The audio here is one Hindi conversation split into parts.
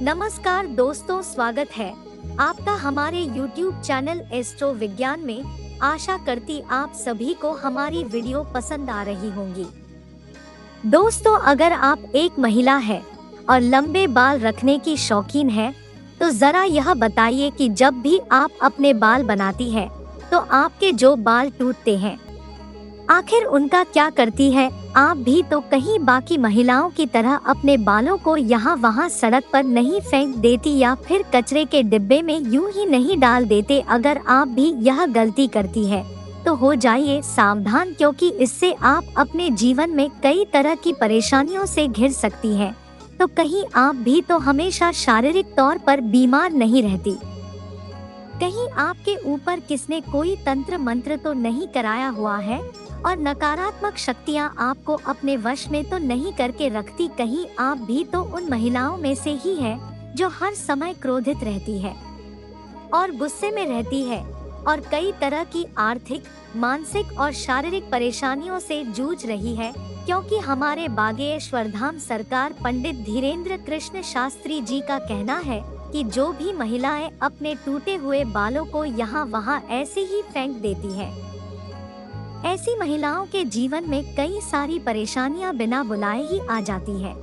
नमस्कार दोस्तों, स्वागत है आपका हमारे YouTube चैनल एस्ट्रो विज्ञान में। आशा करती आप सभी को हमारी वीडियो पसंद आ रही होंगी। दोस्तों, अगर आप एक महिला है और लंबे बाल रखने की शौकीन है तो जरा यह बताइए कि जब भी आप अपने बाल बनाती है तो आपके जो बाल टूटते हैं आखिर उनका क्या करती है? आप भी तो कहीं बाकी महिलाओं की तरह अपने बालों को यहाँ वहाँ सड़क पर नहीं फेंक देती या फिर कचरे के डिब्बे में यूं ही नहीं डाल देते। अगर आप भी यह गलती करती है तो हो जाइए सावधान, क्योंकि इससे आप अपने जीवन में कई तरह की परेशानियों से घिर सकती हैं। तो कहीं आप भी तो हमेशा शारीरिक तौर पर बीमार नहीं रहती? कहीं आपके ऊपर किसने कोई तंत्र मंत्र तो नहीं कराया हुआ है और नकारात्मक शक्तियां आपको अपने वश में तो नहीं करके रखती? कहीं आप भी तो उन महिलाओं में से ही है जो हर समय क्रोधित रहती है और गुस्से में रहती है और कई तरह की आर्थिक, मानसिक और शारीरिक परेशानियों से जूझ रही है, क्योंकि हमारे बागेश्वर धाम सरकार पंडित धीरेन्द्र कृष्ण शास्त्री जी का कहना है कि जो भी महिलाएं अपने टूटे हुए बालों को यहाँ वहाँ ऐसे ही फेंक देती हैं, ऐसी महिलाओं के जीवन में कई सारी परेशानियां बिना बुलाए ही आ जाती हैं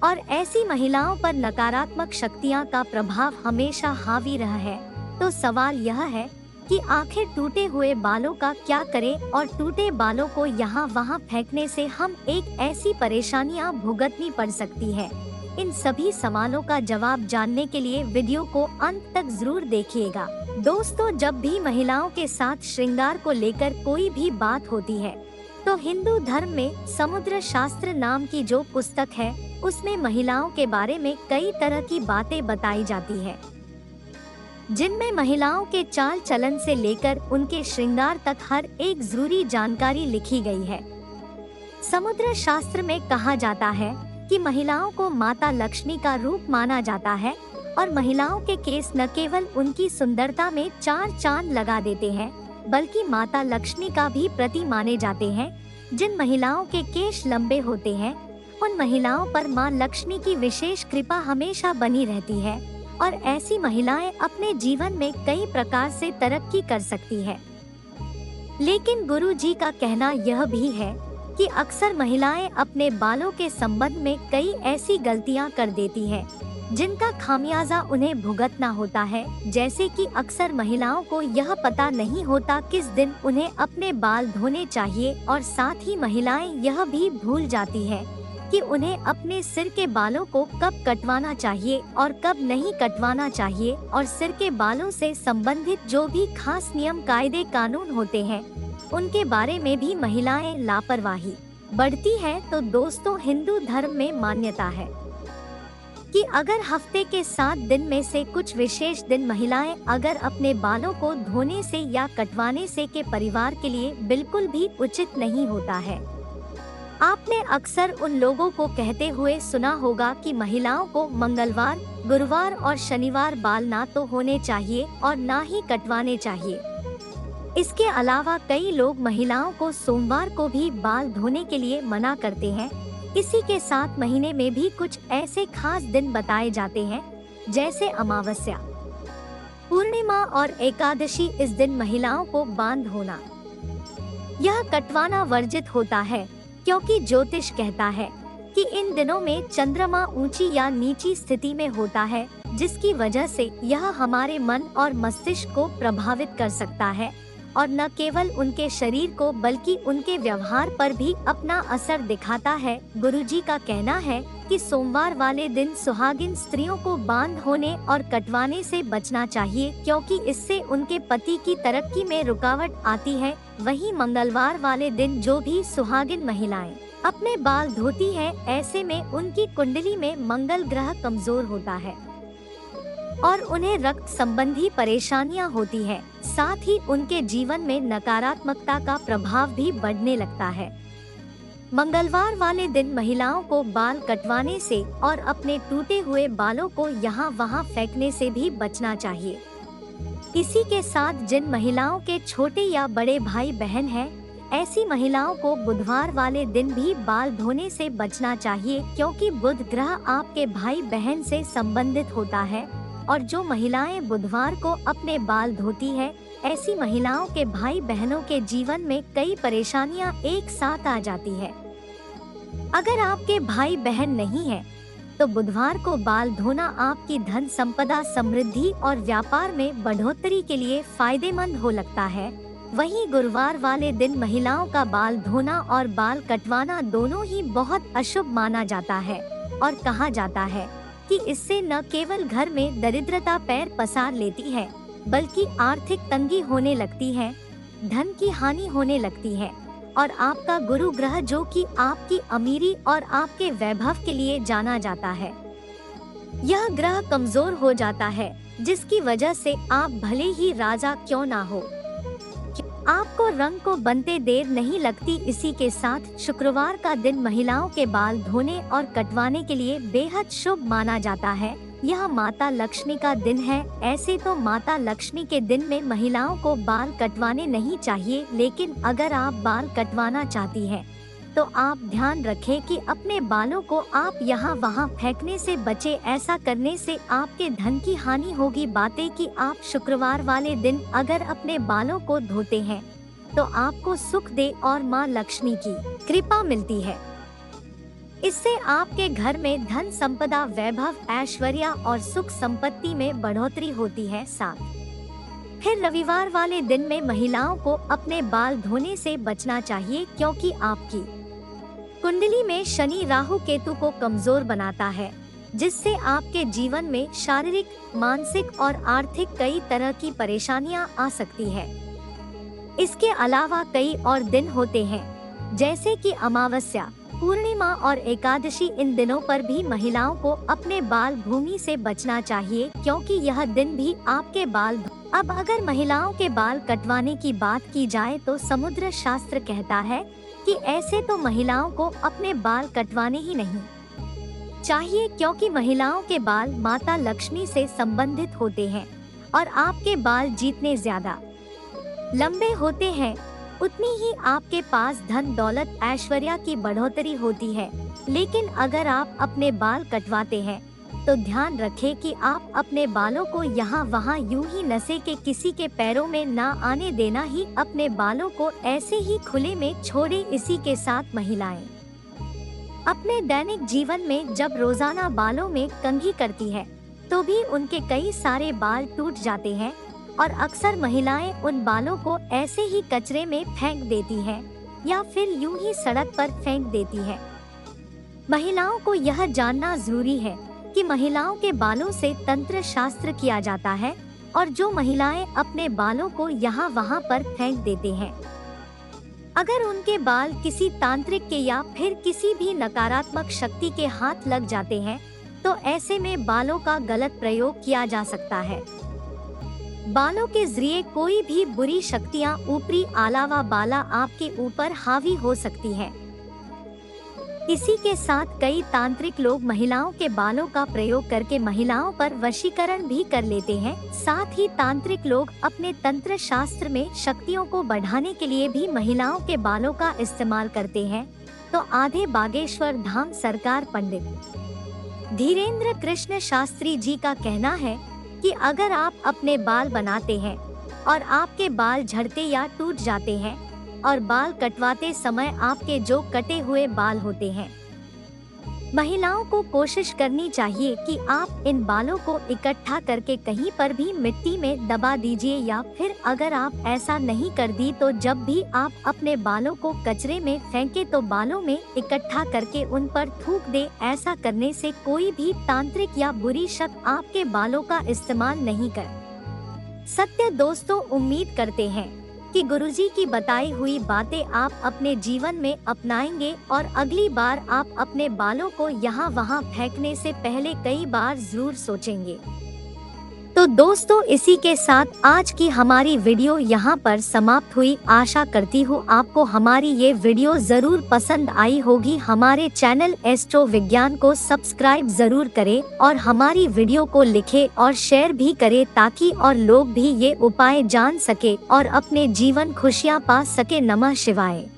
और ऐसी महिलाओं पर नकारात्मक शक्तियां का प्रभाव हमेशा हावी रहा है। तो सवाल यह है कि आखिर टूटे हुए बालों का क्या करें और टूटे बालों को यहाँ वहाँ फेंकने से हम एक ऐसी परेशानियां भुगतनी पड़ सकती है। इन सभी सवालों का जवाब जानने के लिए वीडियो को अंत तक जरूर देखिएगा। दोस्तों, जब भी महिलाओं के साथ श्रृंगार को लेकर कोई भी बात होती है तो हिंदू धर्म में समुद्र शास्त्र नाम की जो पुस्तक है उसमें महिलाओं के बारे में कई तरह की बातें बताई जाती है, जिनमें महिलाओं के चाल चलन से लेकर उनके श्रृंगार तक हर एक जरूरी जानकारी लिखी गई है। समुद्र शास्त्र में कहा जाता है कि महिलाओं को माता लक्ष्मी का रूप माना जाता है और महिलाओं के केस न केवल उनकी सुंदरता में चार चांद लगा देते हैं बल्कि माता लक्ष्मी का भी प्रतीक माने जाते हैं। जिन महिलाओं के केश लंबे होते हैं उन महिलाओं पर मां लक्ष्मी की विशेष कृपा हमेशा बनी रहती है और ऐसी महिलाएं अपने जीवन में कई प्रकार से तरक्की कर सकती है। लेकिन गुरु जी का कहना यह भी है कि अक्सर महिलाएं अपने बालों के संबंध में कई ऐसी गलतियां कर देती हैं जिनका खामियाजा उन्हें भुगतना होता है। जैसे कि अक्सर महिलाओं को यह पता नहीं होता किस दिन उन्हें अपने बाल धोने चाहिए और साथ ही महिलाएं यह भी भूल जाती है कि उन्हें अपने सिर के बालों को कब कटवाना चाहिए और कब नहीं कटवाना चाहिए और सिर के बालों से संबंधित जो भी खास नियम कायदे कानून होते हैं उनके बारे में भी महिलाएं लापरवाही बढ़ती है। तो दोस्तों, हिंदू धर्म में मान्यता है कि अगर हफ्ते के 7 दिन में से कुछ विशेष दिन महिलाएं अगर अपने बालों को धोने से या कटवाने से के परिवार के लिए बिल्कुल भी उचित नहीं होता है। आपने अक्सर उन लोगों को कहते हुए सुना होगा कि महिलाओं को मंगलवार, गुरुवार और शनिवार बाल ना तो होने चाहिए और ना ही कटवाने चाहिए। इसके अलावा कई लोग महिलाओं को सोमवार को भी बाल धोने के लिए मना करते हैं। इसी के साथ महीने में भी कुछ ऐसे खास दिन बताए जाते हैं जैसे अमावस्या, पूर्णिमा और एकादशी। इस दिन महिलाओं को बाल धोना यह कटवाना वर्जित होता है, क्योंकि ज्योतिष कहता है कि इन दिनों में चंद्रमा ऊंची या नीची स्थिति में होता है, जिसकी वजह से यह हमारे मन और मस्तिष्क को प्रभावित कर सकता है और न केवल उनके शरीर को बल्कि उनके व्यवहार पर भी अपना असर दिखाता है। गुरुजी का कहना है कि सोमवार वाले दिन सुहागिन स्त्रियों को बाल होने और कटवाने से बचना चाहिए, क्योंकि इससे उनके पति की तरक्की में रुकावट आती है। वहीं मंगलवार वाले दिन जो भी सुहागिन महिलाएं अपने बाल धोती हैं, ऐसे में उनकी कुंडली में मंगल ग्रह कमजोर होता है और उन्हें रक्त संबंधी परेशानियां होती है। साथ ही उनके जीवन में नकारात्मकता का प्रभाव भी बढ़ने लगता है। मंगलवार वाले दिन महिलाओं को बाल कटवाने से और अपने टूटे हुए बालों को यहाँ वहाँ फेंकने से भी बचना चाहिए। इसी के साथ जिन महिलाओं के छोटे या बड़े भाई बहन हैं ऐसी महिलाओं को बुधवार वाले दिन भी बाल धोने से बचना चाहिए, क्योंकि बुध ग्रह आपके भाई बहन से संबंधित होता है। और जो महिलाएं बुधवार को अपने बाल धोती है, ऐसी महिलाओं के भाई बहनों के जीवन में कई परेशानियां एक साथ आ जाती है। अगर आपके भाई बहन नहीं है, तो बुधवार को बाल धोना आपकी धन संपदा, समृद्धि और व्यापार में बढ़ोतरी के लिए फायदेमंद हो लगता है। वहीं गुरुवार वाले दिन महिलाओं का बाल धोना और बाल कटवाना दोनों ही बहुत अशुभ माना जाता है और कहा जाता है कि इससे न केवल घर में दरिद्रता पैर पसार लेती है, बल्कि आर्थिक तंगी होने लगती है, धन की हानि होने लगती है और आपका गुरु ग्रह, जो कि आपकी अमीरी और आपके वैभव के लिए जाना जाता है, यह ग्रह कमजोर हो जाता है, जिसकी वजह से आप भले ही राजा क्यों ना हो, आपको रंग को बनते देर नहीं लगती। इसी के साथ शुक्रवार का दिन महिलाओं के बाल धोने और कटवाने के लिए बेहद शुभ माना जाता है। यह माता लक्ष्मी का दिन है। ऐसे तो माता लक्ष्मी के दिन में महिलाओं को बाल कटवाने नहीं चाहिए, लेकिन अगर आप बाल कटवाना चाहती हैं, तो आप ध्यान रखें कि अपने बालों को आप यहाँ वहाँ फेंकने से बचे। ऐसा करने से आपके धन की हानि होगी। बातें कि आप शुक्रवार वाले दिन अगर अपने बालों को धोते हैं, तो आपको सुख दे और माँ लक्ष्मी की कृपा मिलती है। इससे आपके घर में धन संपदा, वैभव, ऐश्वर्य और सुख संपत्ति में बढ़ोतरी होती है। साथ फिर रविवार वाले दिन में महिलाओं को अपने बाल धोने से बचना चाहिए, क्योंकि आपकी कुंडली में शनि राहु केतु को कमजोर बनाता है, जिससे आपके जीवन में शारीरिक, मानसिक और आर्थिक कई तरह की परेशानियां आ सकती है। इसके अलावा कई और दिन होते हैं, जैसे कि अमावस्या, पूर्णिमा और एकादशी। इन दिनों पर भी महिलाओं को अपने बाल भूमि से बचना चाहिए, क्योंकि यह दिन भी आपके बाल। अब अगर महिलाओं के बाल कटवाने की बात की जाए, तो समुद्र शास्त्र कहता है कि ऐसे तो महिलाओं को अपने बाल कटवाने ही नहीं चाहिए, क्योंकि महिलाओं के बाल माता लक्ष्मी से संबंधित होते हैं और आपके बाल जितने ज्यादा लंबे होते हैं, उतनी ही आपके पास धन दौलत ऐश्वर्य की बढ़ोतरी होती है। लेकिन अगर आप अपने बाल कटवाते हैं, तो ध्यान रखें कि आप अपने बालों को यहाँ वहाँ यूं ही नसे के किसी के पैरों में ना आने देना ही अपने बालों को ऐसे ही खुले में छोड़े। इसी के साथ महिलाएं अपने दैनिक जीवन में जब रोजाना बालों में कंघी करती है, तो भी उनके कई सारे बाल टूट जाते हैं और अक्सर महिलाएं उन बालों को ऐसे ही कचरे में फेंक देती हैं या फिर यूं ही सड़क पर फेंक देती हैं। महिलाओं को यह जानना जरूरी है कि महिलाओं के बालों से तंत्र शास्त्र किया जाता है, और जो महिलाएं अपने बालों को यहाँ वहाँ पर फेंक देते हैं, अगर उनके बाल किसी तांत्रिक के या फिर किसी भी नकारात्मक शक्ति के हाथ लग जाते हैं, तो ऐसे में बालों का गलत प्रयोग किया जा सकता है। बालों के जरिए कोई भी बुरी शक्तियाँ ऊपरी अलावा बाला आपके ऊपर हावी हो सकती है। इसी के साथ कई तांत्रिक लोग महिलाओं के बालों का प्रयोग करके महिलाओं पर वशीकरण भी कर लेते हैं। साथ ही तांत्रिक लोग अपने तंत्र शास्त्र में शक्तियों को बढ़ाने के लिए भी महिलाओं के बालों का इस्तेमाल करते हैं। तो आधे बागेश्वर धाम सरकार पंडित धीरेन्द्र कृष्ण शास्त्री जी का कहना है कि अगर आप अपने बाल बनाते हैं और आपके बाल झड़ते या टूट जाते हैं और बाल कटवाते समय आपके जो कटे हुए बाल होते हैं, महिलाओं को कोशिश करनी चाहिए कि आप इन बालों को इकट्ठा करके कहीं पर भी मिट्टी में दबा दीजिए, या फिर अगर आप ऐसा नहीं कर दी तो जब भी आप अपने बालों को कचरे में फेंके तो बालों में इकट्ठा करके उन पर थूक दे। ऐसा करने से कोई भी तांत्रिक या बुरी शक्ति आपके बालों का इस्तेमाल नहीं कर सकते। दोस्तों, उम्मीद करते हैं कि गुरुजी की बताई हुई बातें आप अपने जीवन में अपनाएंगे और अगली बार आप अपने बालों को यहाँ वहाँ फेंकने से पहले कई बार जरूर सोचेंगे। तो दोस्तों इसी के साथ आज की हमारी वीडियो यहाँ पर समाप्त हुई। आशा करती हूँ आपको हमारी ये वीडियो जरूर पसंद आई होगी। हमारे चैनल एस्ट्रो विज्ञान को सब्सक्राइब जरूर करें और हमारी वीडियो को लिखें और शेयर भी करें ताकि और लोग भी ये उपाय जान सके और अपने जीवन खुशियाँ पा सके। नमः शिवाय।